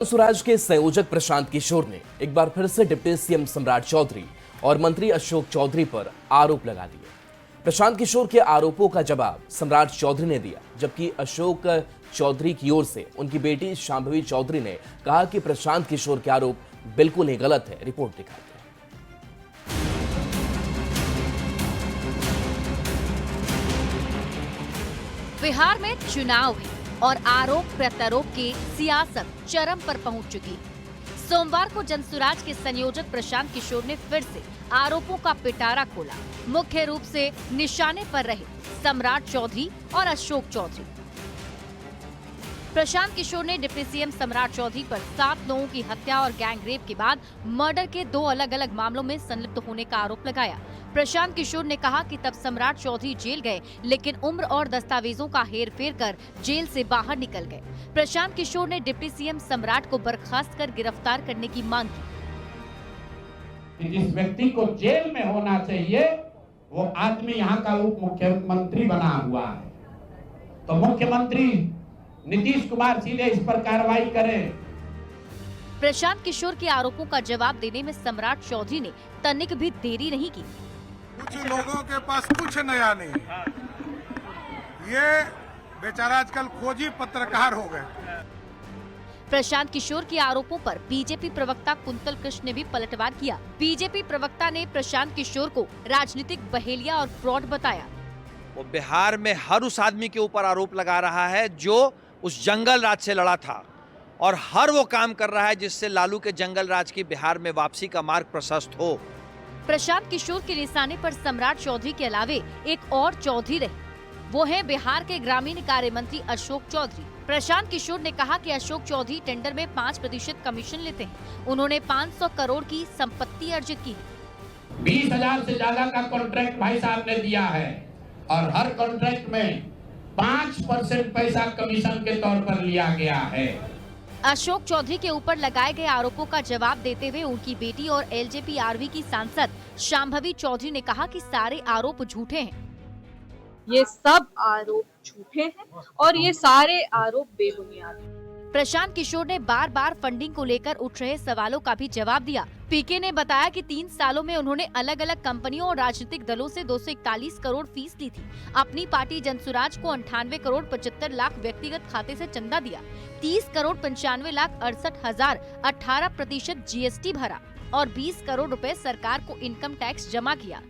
स्वराज के संयोजक प्रशांत किशोर ने एक बार फिर से डिप्टी सीएम सम्राट चौधरी और मंत्री अशोक चौधरी पर आरोप लगा दिए। प्रशांत किशोर के आरोपों का जवाब सम्राट चौधरी ने दिया, जबकि अशोक चौधरी की ओर से उनकी बेटी शांभवी चौधरी ने कहा कि प्रशांत किशोर के आरोप बिल्कुल ही गलत है। रिपोर्ट दिखाते हैं। बिहार में चुनाव है और आरोप प्रत्यारोप की सियासत चरम पर पहुंच चुकी है। सोमवार को जनसुराज के संयोजक प्रशांत किशोर ने फिर से आरोपों का पिटारा खोला। मुख्य रूप से निशाने पर रहे सम्राट चौधरी और अशोक चौधरी। प्रशांत किशोर ने डिप्टी सीएम सम्राट चौधरी पर 7 लोगों की हत्या और गैंग रेप के बाद मर्डर के 2 अलग अलग मामलों में संलिप्त होने का आरोप लगाया। प्रशांत किशोर ने कहा कि तब सम्राट चौधरी जेल गए, लेकिन उम्र और दस्तावेजों का हेरफेर कर जेल से बाहर निकल गए। प्रशांत किशोर ने डिप्टी सीएम सम्राट को बर्खास्त कर गिरफ्तार करने की मांग की। जिस व्यक्ति को जेल में होना चाहिए वो आदमी यहाँ का उप मुख्यमंत्री बना हुआ है, तो मुख्यमंत्री नीतीश कुमार सीधे इस पर कार्रवाई करें। प्रशांत किशोर के आरोपों का जवाब देने में सम्राट चौधरी ने तनिक भी देरी नहीं की। कुछ लोगों के पास कुछ नया नहीं, ये बेचारा आजकल खोजी पत्रकार हो गए। प्रशांत किशोर के आरोपों पर बीजेपी प्रवक्ता कुंतल कृष्ण ने भी पलटवार किया। बीजेपी प्रवक्ता ने प्रशांत किशोर को राजनीतिक बहेलिया और फ्रॉड बताया। वो बिहार में हर उस आदमी के ऊपर आरोप लगा रहा है जो उस जंगल राज से लड़ा था, और हर वो काम कर रहा है जिससे लालू के जंगल राज की बिहार में वापसी का मार्ग प्रशस्त हो। प्रशांत किशोर के निशाने पर सम्राट चौधरी के अलावे एक और चौधरी रहे, वो है बिहार के ग्रामीण कार्य मंत्री अशोक चौधरी। प्रशांत किशोर ने कहा कि अशोक चौधरी टेंडर में 5% कमीशन लेते हैं। उन्होंने 500 करोड़ की संपत्ति अर्जित की है। 20,000 से ज्यादा का कॉन्ट्रैक्ट भाई साहब ने दिया है, और हर कॉन्ट्रैक्ट में 5% पैसा कमीशन के तौर पर लिया गया है। अशोक चौधरी के ऊपर लगाए गए आरोपों का जवाब देते हुए उनकी बेटी और एलजेपी आरवी की सांसद शांभवी चौधरी ने कहा कि सारे आरोप झूठे हैं। ये सब आरोप झूठे हैं और ये सारे आरोप बेबुनियाद हैं। प्रशांत किशोर ने बार बार फंडिंग को लेकर उठ रहे सवालों का भी जवाब दिया। पीके ने बताया कि 3 सालों में उन्होंने अलग अलग कंपनियों और राजनीतिक दलों से 241 करोड़ फीस ली थी। अपनी पार्टी जनसुराज को 98 करोड़ 75 लाख व्यक्तिगत खाते से चंदा दिया। 30 करोड़ 95 लाख 68 हजार 18% जीएसटी भरा और 20 करोड़ रुपए सरकार को इनकम टैक्स जमा किया।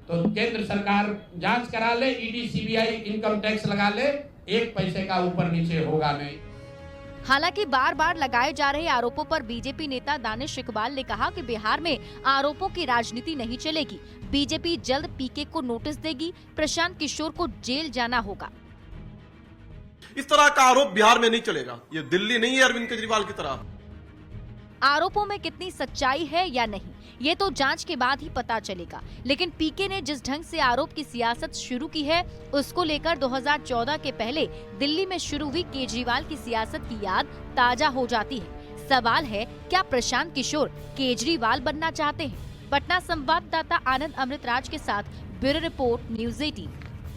तो केंद्र सरकार जांच करा ले, ईडी सीबीआई इनकम टैक्स लगा ले, 1 पैसे का ऊपर नीचे होगा नहीं। हालांकि बार बार लगाए जा रहे आरोपों पर बीजेपी नेता दानिश इकबाल ने कहा कि बिहार में आरोपों की राजनीति नहीं चलेगी। बीजेपी जल्द पीके को नोटिस देगी। प्रशांत किशोर को जेल जाना होगा। इस तरह का आरोप बिहार में नहीं चलेगा। ये दिल्ली नहीं है अरविंद केजरीवाल की तरह। आरोपों में कितनी सच्चाई है या नहीं, ये तो जांच के बाद ही पता चलेगा। लेकिन पीके ने जिस ढंग से आरोप की सियासत शुरू की है, उसको लेकर 2014 के पहले दिल्ली में शुरू हुई केजरीवाल की सियासत की याद ताजा हो जाती है। सवाल है, क्या प्रशांत किशोर केजरीवाल बनना चाहते हैं? पटना संवाददाता आनंद अमृतराज के साथ ब्यूरो रिपोर्ट, न्यूज़ 18।